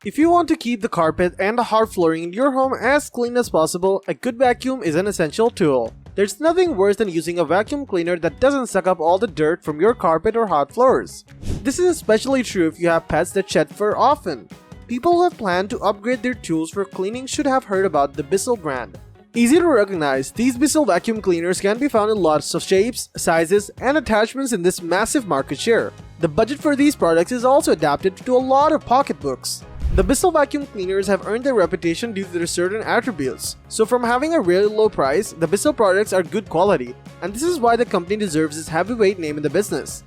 If you want to keep the carpet and the hard flooring in your home as clean as possible, a good vacuum is an essential tool. There's nothing worse than using a vacuum cleaner that doesn't suck up all the dirt from your carpet or hard floors. This is especially true if you have pets that shed fur often. People who have planned to upgrade their tools for cleaning should have heard about the Bissell brand. Easy to recognize, these Bissell vacuum cleaners can be found in lots of shapes, sizes, and attachments in this massive market share. The budget for these products is also adapted to a lot of pocketbooks. The Bissell vacuum cleaners have earned their reputation due to their certain attributes. So from having a really low price, the Bissell products are good quality, and this is why the company deserves its heavyweight name in the business.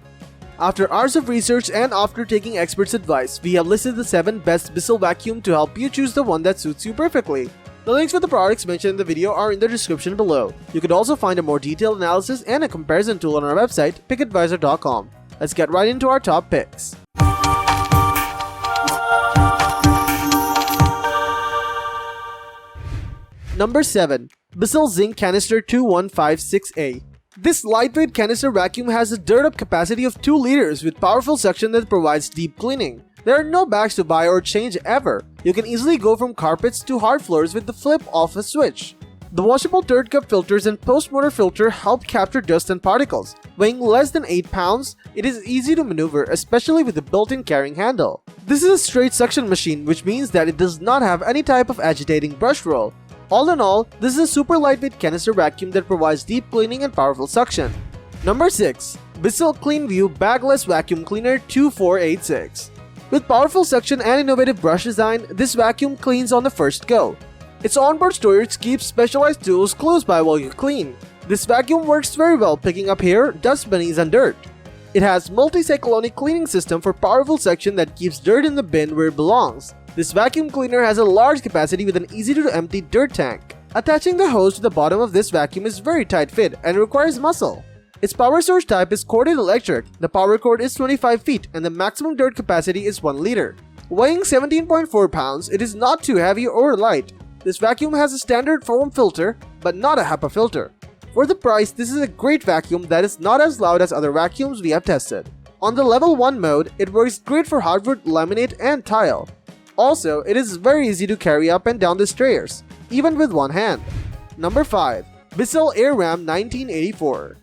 After hours of research and after taking experts' advice, we have listed the 7 best Bissell vacuum to help you choose the one that suits you perfectly. The links for the products mentioned in the video are in the description below. You could also find a more detailed analysis and a comparison tool on our website, pickadvisor.com. Let's get right into our top picks. Number 7. Bissell Zing Canister 2156A. This lightweight canister vacuum has a dirt-up capacity of 2 liters with powerful suction that provides deep cleaning. There are no bags to buy or change ever. You can easily go from carpets to hard floors with the flip of a switch. The washable dirt cup filters and post-motor filter help capture dust and particles. Weighing less than 8 pounds, it is easy to maneuver, especially with the built-in carrying handle. This is a straight suction machine, which means that it does not have any type of agitating brush roll. All in all, this is a super lightweight canister vacuum that provides deep cleaning and powerful suction. Number 6. BISSELL CleanView Bagless Vacuum Cleaner 2486. With powerful suction and innovative brush design, this vacuum cleans on the first go. Its onboard storage keeps specialized tools close by while you clean. This vacuum works very well picking up hair, dust bunnies, and dirt. It has multi-cyclonic cleaning system for powerful suction that keeps dirt in the bin where it belongs. This vacuum cleaner has a large capacity with an easy-to-empty dirt tank. Attaching the hose to the bottom of this vacuum is very tight fit and requires muscle. Its power source type is corded electric. The power cord is 25 feet and the maximum dirt capacity is 1 liter. Weighing 17.4 pounds, it is not too heavy or light. This vacuum has a standard foam filter, but not a HEPA filter. For the price, this is a great vacuum that is not as loud as other vacuums we have tested. On the level 1 mode, it works great for hardwood, laminate, and tile. Also, it is very easy to carry up and down the stairs, even with one hand. Number 5. Bissell Air Ram 1984.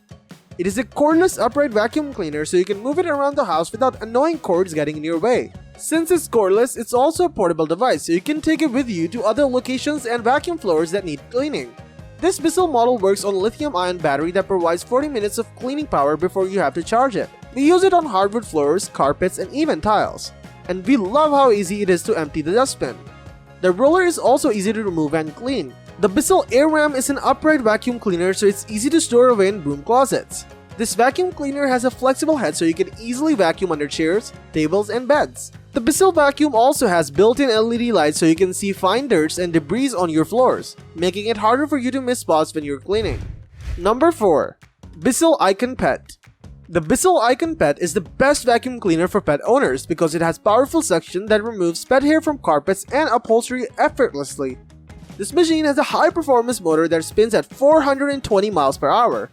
It is a cordless upright vacuum cleaner so you can move it around the house without annoying cords getting in your way. Since it's cordless, it's also a portable device so you can take it with you to other locations and vacuum floors that need cleaning. This Bissell model works on a lithium-ion battery that provides 40 minutes of cleaning power before you have to charge it. We use it on hardwood floors, carpets, and even tiles. And we love how easy it is to empty the dustbin. The roller is also easy to remove and clean. The Bissell Air Ram is an upright vacuum cleaner so it's easy to store away in broom closets. This vacuum cleaner has a flexible head so you can easily vacuum under chairs, tables, and beds. The Bissell vacuum also has built-in LED lights so you can see fine dirts and debris on your floors, making it harder for you to miss spots when you're cleaning. Number 4. Bissell ICONpet. The Bissell ICONpet is the best vacuum cleaner for pet owners because it has powerful suction that removes pet hair from carpets and upholstery effortlessly. This machine has a high-performance motor that spins at 420 miles per hour.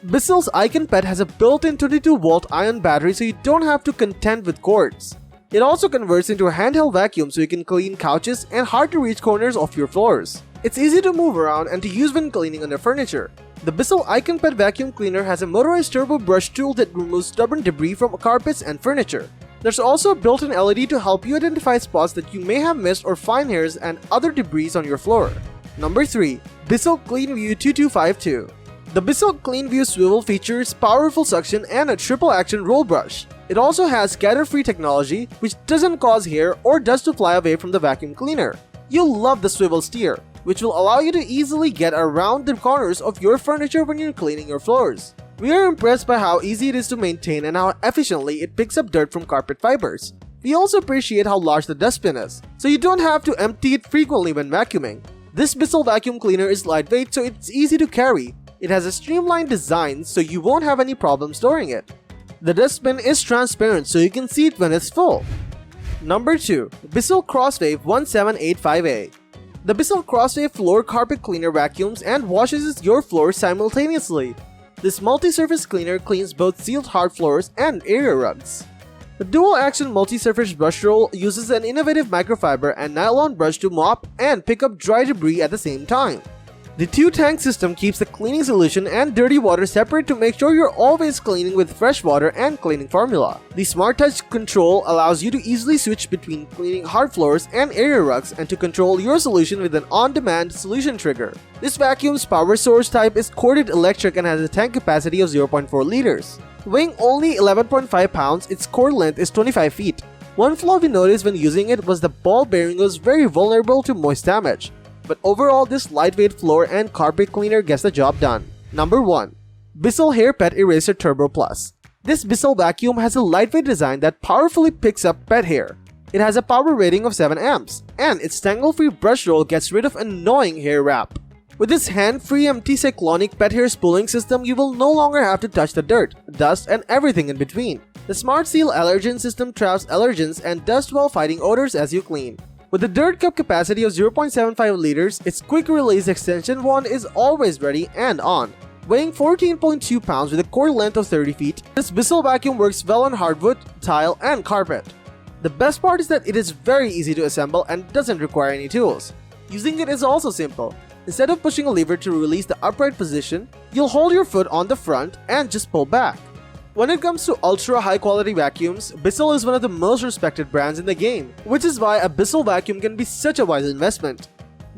Bissell's ICONpet has a built-in 22-volt ion battery so you don't have to contend with cords. It also converts into a handheld vacuum so you can clean couches and hard-to-reach corners of your floors. It's easy to move around and to use when cleaning under furniture. The Bissell ICONpet vacuum cleaner has a motorized turbo brush tool that removes stubborn debris from carpets and furniture. There's also a built-in LED to help you identify spots that you may have missed or fine hairs and other debris on your floor. Number 3. Bissell CleanView 2252. The Bissell CleanView swivel features powerful suction and a triple-action roll brush. It also has scatter-free technology which doesn't cause hair or dust to fly away from the vacuum cleaner. You'll love the swivel steer, which will allow you to easily get around the corners of your furniture when you're cleaning your floors. We are impressed by how easy it is to maintain and how efficiently it picks up dirt from carpet fibers. We also appreciate how large the dustbin is, so you don't have to empty it frequently when vacuuming. This Bissell vacuum cleaner is lightweight so it's easy to carry. It has a streamlined design so you won't have any problem storing it. The dustbin is transparent so you can see it when it's full. Number 2. Bissell Crosswave 1785A. The Bissell Crosswave floor carpet cleaner vacuums and washes your floor simultaneously. This multi-surface cleaner cleans both sealed hard floors and area rugs. The dual-action multi-surface brush roll uses an innovative microfiber and nylon brush to mop and pick up dry debris at the same time. The two-tank system keeps the cleaning solution and dirty water separate to make sure you're always cleaning with fresh water and cleaning formula. The Smart Touch control allows you to easily switch between cleaning hard floors and area rugs and to control your solution with an on-demand solution trigger. This vacuum's power source type is corded electric and has a tank capacity of 0.4 liters. Weighing only 11.5 pounds, its cord length is 25 feet. One flaw we noticed when using it was the ball bearing was very vulnerable to moist damage. But overall, this lightweight floor and carpet cleaner gets the job done. Number 1. Bissell Hair Pet Eraser Turbo Plus. This Bissell vacuum has a lightweight design that powerfully picks up pet hair. It has a power rating of 7 amps, and its tangle-free brush roll gets rid of annoying hair wrap. With this hand-free anti-cyclonic pet hair spooling system, you will no longer have to touch the dirt, dust, and everything in between. The Smart Seal allergen system traps allergens and dust while fighting odors as you clean. With a dirt cup capacity of 0.75 liters, its quick-release extension wand is always ready and on. Weighing 14.2 pounds with a cord length of 30 feet, this Bissell vacuum works well on hardwood, tile, and carpet. The best part is that it is very easy to assemble and doesn't require any tools. Using it is also simple. Instead of pushing a lever to release the upright position, you'll hold your foot on the front and just pull back. When it comes to ultra high quality vacuums, Bissell is one of the most respected brands in the game, which is why a Bissell vacuum can be such a wise investment.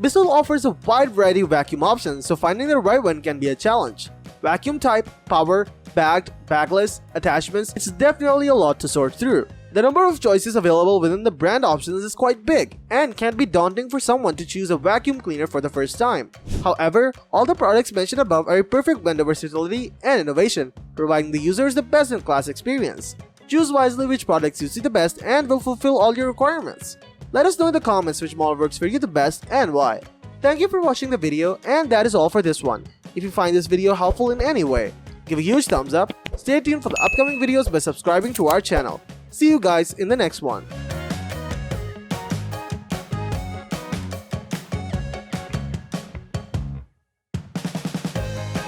Bissell offers a wide variety of vacuum options, so finding the right one can be a challenge. Vacuum type, power, bagged, bagless, attachments, it's definitely a lot to sort through. The number of choices available within the brand options is quite big and can be daunting for someone to choose a vacuum cleaner for the first time. However, all the products mentioned above are a perfect blend of versatility and innovation, providing the users the best-in-class experience. Choose wisely which product suits you the best and will fulfill all your requirements. Let us know in the comments which model works for you the best and why. Thank you for watching the video, and that is all for this one. If you find this video helpful in any way, give a huge thumbs up, stay tuned for the upcoming videos by subscribing to our channel. See you guys in the next one.